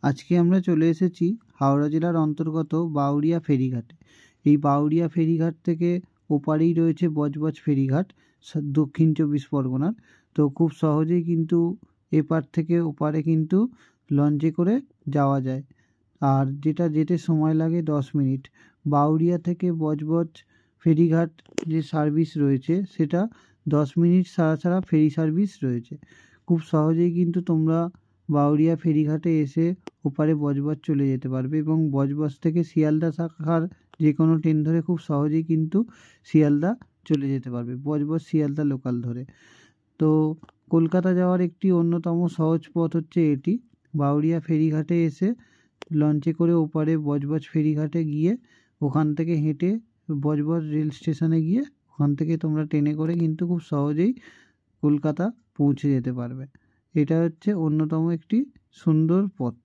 আজকে আমরা চলে এসেছি হাওড়া জেলার অন্তর্গত বাউরিয়া ফেরিঘাটে। এই বাউরিয়া ফেরিঘাট থেকে ওপারেই রয়েছে বজবজ ফেরিঘাট, দক্ষিণ 24 পরগনার। তো খুব সহজেই কিন্তু এপার থেকে ওপারে কিন্তু লঞ্চে করে যাওয়া যায়, আর যেটা যেতে সময় লাগে 10 মিনিট। বাউরিয়া থেকে বজবজ ফেরিঘাট যে সার্ভিস রয়েছে সেটা 10 মিনিট ছাড়া ছাড়া ফেরি সার্ভিস রয়েছে। খুব সহজেই কিন্তু তোমরা বাউরিয়া ফেরিঘাটে এসে ওপারে বজবজ চলে যেতে পারবে, এবং বজবজ থেকে শিয়ালদা শাখার যে কোনো ট্রেন ধরে খুব সহজেই কিন্তু শিয়ালদা চলে যেতে পারবে, বজবজ শিয়ালদা লোকাল ধরে। তো কলকাতা যাওয়ার একটি অন্যতম সহজ পথ হচ্ছে এটি। বাউরিয়া ফেরিঘাটে এসে লঞ্চে করে ওপারে বজবজ ফেরিঘাটে গিয়ে ওখান থেকে হেঁটে বজবজ রেল স্টেশনে গিয়ে ওখান থেকে তোমরা ট্রেনে করে কিন্তু খুব সহজেই কলকাতা পৌঁছে যেতে পারবে। এটা হচ্ছে অন্যতম একটি সুন্দর পথ।